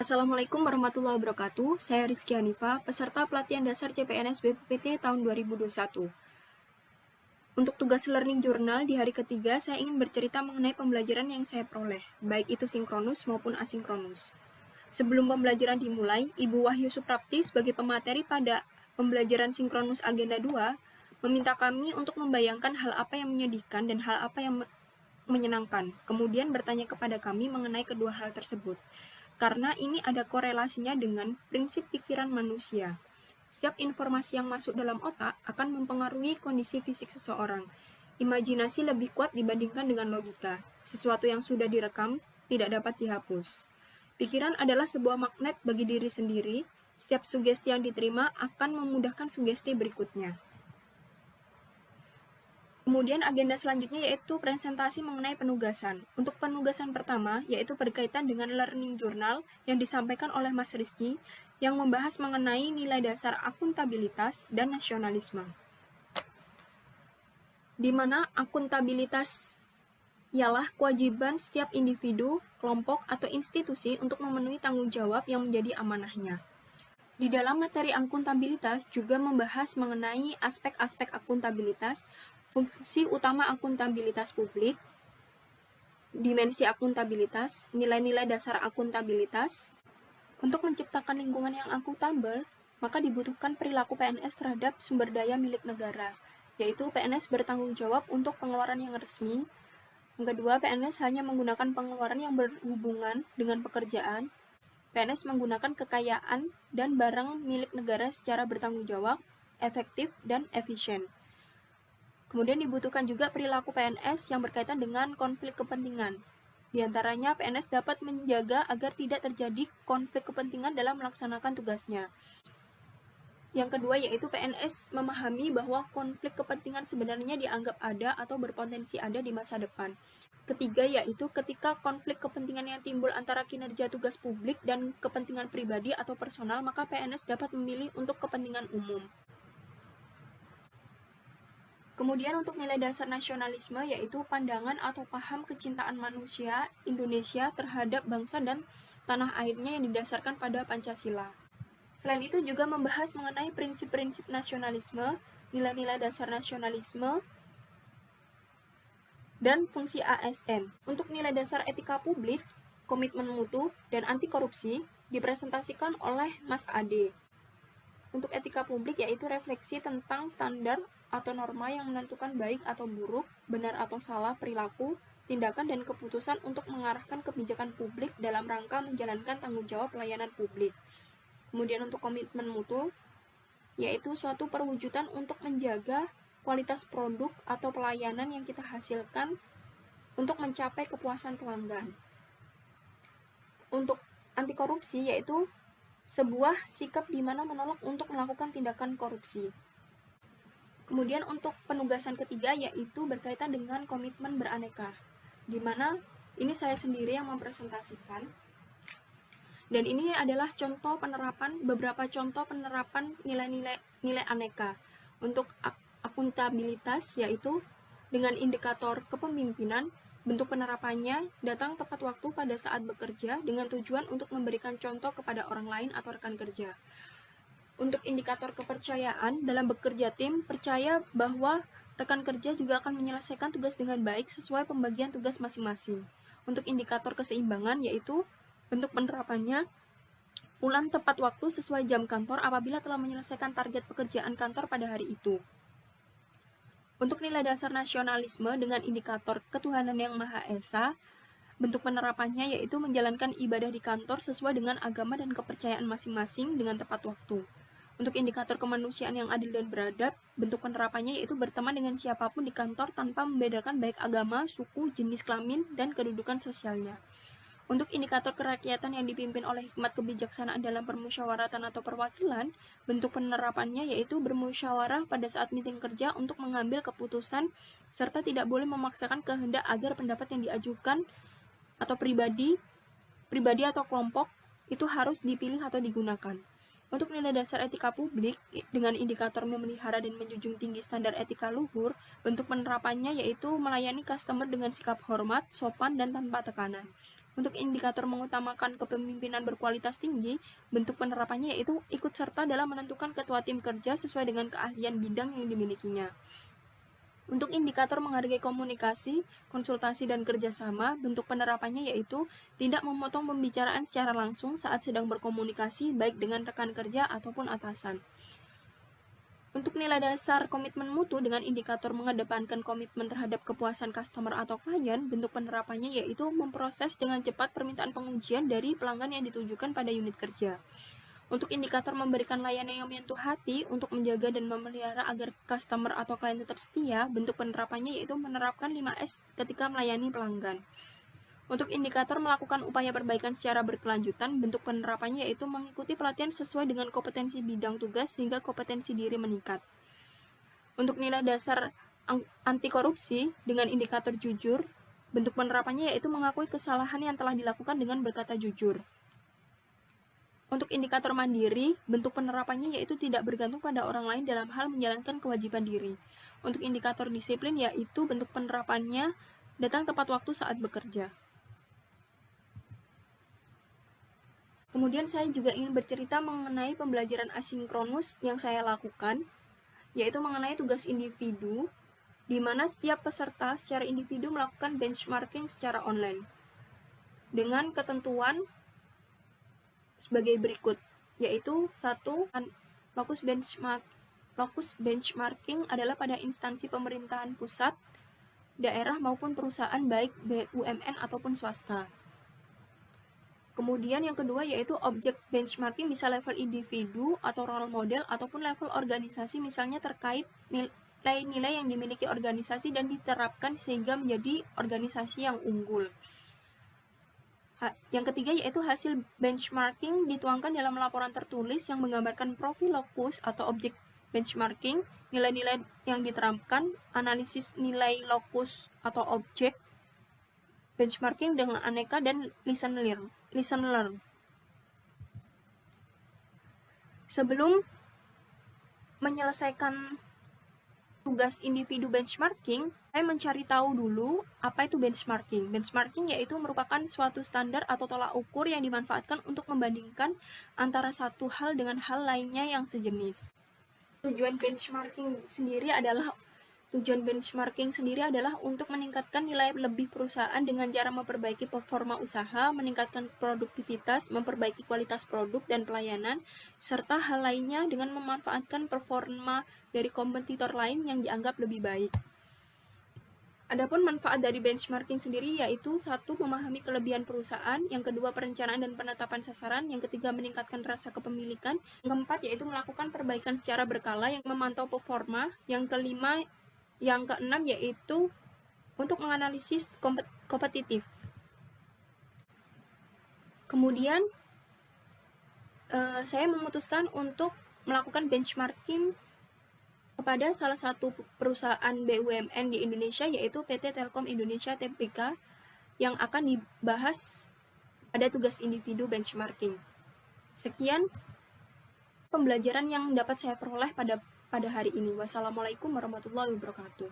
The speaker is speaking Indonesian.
Assalamualaikum warahmatullahi wabarakatuh. Saya Rizky Hanifa, peserta pelatihan dasar CPNS BPPT tahun 2021. Untuk tugas learning journal di hari ketiga, saya ingin bercerita mengenai pembelajaran yang saya peroleh, baik itu sinkronus maupun asinkronus. Sebelum pembelajaran dimulai, Ibu Wahyu Suprapti sebagai pemateri pada pembelajaran sinkronus agenda 2 meminta kami untuk membayangkan hal apa yang menyedihkan dan hal apa yang menyenangkan, kemudian bertanya kepada kami mengenai kedua hal tersebut. Karena ini ada korelasinya dengan prinsip pikiran manusia. Setiap informasi yang masuk dalam otak akan mempengaruhi kondisi fisik seseorang. Imajinasi lebih kuat dibandingkan dengan logika. Sesuatu yang sudah direkam tidak dapat dihapus. Pikiran adalah sebuah magnet bagi diri sendiri. Setiap sugesti yang diterima akan memudahkan sugesti berikutnya. Kemudian agenda selanjutnya yaitu presentasi mengenai penugasan. Untuk penugasan pertama yaitu berkaitan dengan learning journal yang disampaikan oleh Mas Rizky yang membahas mengenai nilai dasar akuntabilitas dan nasionalisme. Di mana akuntabilitas ialah kewajiban setiap individu, kelompok, atau institusi untuk memenuhi tanggung jawab yang menjadi amanahnya. Di dalam materi akuntabilitas juga membahas mengenai aspek-aspek akuntabilitas, fungsi utama akuntabilitas publik, dimensi akuntabilitas, nilai-nilai dasar akuntabilitas. Untuk menciptakan lingkungan yang akuntabel, maka dibutuhkan perilaku PNS terhadap sumber daya milik negara, yaitu PNS bertanggung jawab untuk pengeluaran yang resmi. Yang kedua, PNS hanya menggunakan pengeluaran yang berhubungan dengan pekerjaan. PNS menggunakan kekayaan dan barang milik negara secara bertanggung jawab, efektif, dan efisien. Kemudian dibutuhkan juga perilaku PNS yang berkaitan dengan konflik kepentingan. Di antaranya, PNS dapat menjaga agar tidak terjadi konflik kepentingan dalam melaksanakan tugasnya. Yang kedua yaitu PNS memahami bahwa konflik kepentingan sebenarnya dianggap ada atau berpotensi ada di masa depan. Ketiga yaitu ketika konflik kepentingan yang timbul antara kinerja tugas publik dan kepentingan pribadi atau personal, maka PNS dapat memilih untuk kepentingan umum. Kemudian untuk nilai dasar nasionalisme yaitu pandangan atau paham kecintaan manusia Indonesia terhadap bangsa dan tanah airnya yang didasarkan pada Pancasila. Selain itu juga membahas mengenai prinsip-prinsip nasionalisme, nilai-nilai dasar nasionalisme, dan fungsi ASN. Untuk nilai dasar etika publik, komitmen mutu, dan anti korupsi dipresentasikan oleh Mas Ade. Untuk etika publik yaitu refleksi tentang standar atau norma yang menentukan baik atau buruk, benar atau salah perilaku, tindakan dan keputusan untuk mengarahkan kebijakan publik dalam rangka menjalankan tanggung jawab pelayanan publik. Kemudian untuk komitmen mutu, yaitu suatu perwujudan untuk menjaga kualitas produk atau pelayanan yang kita hasilkan untuk mencapai kepuasan pelanggan. Untuk anti korupsi, yaitu sebuah sikap di mana menolak untuk melakukan tindakan korupsi. Kemudian untuk penugasan ketiga yaitu berkaitan dengan komitmen beraneka, di mana ini saya sendiri yang mempresentasikan. Dan ini adalah beberapa contoh penerapan nilai aneka. Untuk akuntabilitas yaitu dengan indikator kepemimpinan, bentuk penerapannya datang tepat waktu pada saat bekerja dengan tujuan untuk memberikan contoh kepada orang lain atau rekan kerja. Untuk indikator kepercayaan, dalam bekerja tim, percaya bahwa rekan kerja juga akan menyelesaikan tugas dengan baik sesuai pembagian tugas masing-masing. Untuk indikator keseimbangan yaitu bentuk penerapannya pulang tepat waktu sesuai jam kantor apabila telah menyelesaikan target pekerjaan kantor pada hari itu. Untuk nilai dasar nasionalisme dengan indikator ketuhanan yang Maha Esa, bentuk penerapannya yaitu menjalankan ibadah di kantor sesuai dengan agama dan kepercayaan masing-masing dengan tepat waktu. Untuk indikator kemanusiaan yang adil dan beradab, bentuk penerapannya yaitu berteman dengan siapapun di kantor tanpa membedakan baik agama, suku, jenis kelamin, dan kedudukan sosialnya. Untuk indikator kerakyatan yang dipimpin oleh hikmat kebijaksanaan dalam permusyawaratan atau perwakilan, bentuk penerapannya yaitu bermusyawarah pada saat meeting kerja untuk mengambil keputusan serta tidak boleh memaksakan kehendak agar pendapat yang diajukan atau pribadi atau kelompok itu harus dipilih atau digunakan. Untuk nilai dasar etika publik dengan indikator memelihara dan menjunjung tinggi standar etika luhur, bentuk penerapannya yaitu melayani customer dengan sikap hormat, sopan, dan tanpa tekanan. Untuk indikator mengutamakan kepemimpinan berkualitas tinggi, bentuk penerapannya yaitu ikut serta dalam menentukan ketua tim kerja sesuai dengan keahlian bidang yang dimilikinya. Untuk indikator menghargai komunikasi, konsultasi, dan kerjasama, bentuk penerapannya yaitu tidak memotong pembicaraan secara langsung saat sedang berkomunikasi baik dengan rekan kerja ataupun atasan. Untuk nilai dasar komitmen mutu dengan indikator mengedepankan komitmen terhadap kepuasan customer atau klien, bentuk penerapannya yaitu memproses dengan cepat permintaan pengujian dari pelanggan yang ditujukan pada unit kerja. Untuk indikator memberikan layanan yang menyentuh hati untuk menjaga dan memelihara agar customer atau klien tetap setia, bentuk penerapannya yaitu menerapkan 5S ketika melayani pelanggan. Untuk indikator melakukan upaya perbaikan secara berkelanjutan, bentuk penerapannya yaitu mengikuti pelatihan sesuai dengan kompetensi bidang tugas sehingga kompetensi diri meningkat. Untuk nilai dasar anti korupsi dengan indikator jujur, bentuk penerapannya yaitu mengakui kesalahan yang telah dilakukan dengan berkata jujur. Untuk indikator mandiri, bentuk penerapannya yaitu tidak bergantung pada orang lain dalam hal menjalankan kewajiban diri. Untuk indikator disiplin yaitu bentuk penerapannya datang tepat waktu saat bekerja. Kemudian saya juga ingin bercerita mengenai pembelajaran asinkronus yang saya lakukan, yaitu mengenai tugas individu, di mana setiap peserta secara individu melakukan benchmarking secara online. Dengan ketentuan sebagai berikut, yaitu 1. Lokus benchmarking adalah pada instansi pemerintahan pusat, daerah maupun perusahaan baik BUMN ataupun swasta. Kemudian yang kedua yaitu objek benchmarking bisa level individu atau role model ataupun level organisasi, misalnya terkait nilai-nilai yang dimiliki organisasi dan diterapkan sehingga menjadi organisasi yang unggul. Yang ketiga yaitu hasil benchmarking dituangkan dalam laporan tertulis yang menggambarkan profil lokus atau objek benchmarking, nilai-nilai yang diterapkan, analisis nilai lokus atau objek benchmarking dengan aneka, dan listen learn. Sebelum menyelesaikan tugas individu benchmarking, saya mencari tahu dulu apa itu benchmarking. Benchmarking yaitu merupakan suatu standar atau tolak ukur yang dimanfaatkan untuk membandingkan antara satu hal dengan hal lainnya yang sejenis. Tujuan benchmarking sendiri adalah untuk meningkatkan nilai lebih perusahaan dengan cara memperbaiki performa usaha, meningkatkan produktivitas, memperbaiki kualitas produk dan pelayanan, serta hal lainnya dengan memanfaatkan performa dari kompetitor lain yang dianggap lebih baik. Adapun manfaat dari benchmarking sendiri yaitu 1. Memahami kelebihan perusahaan, yang kedua perencanaan dan penetapan sasaran, yang ketiga meningkatkan rasa kepemilikan, yang keempat yaitu melakukan perbaikan secara berkala yang memantau performa, yang keenam yaitu untuk menganalisis kompetitif. Kemudian saya memutuskan untuk melakukan benchmarking kepada salah satu perusahaan BUMN di Indonesia yaitu PT Telkom Indonesia Tbk yang akan dibahas pada tugas individu benchmarking. Sekian pembelajaran yang dapat saya peroleh pada hari ini. Wassalamualaikum warahmatullahi wabarakatuh.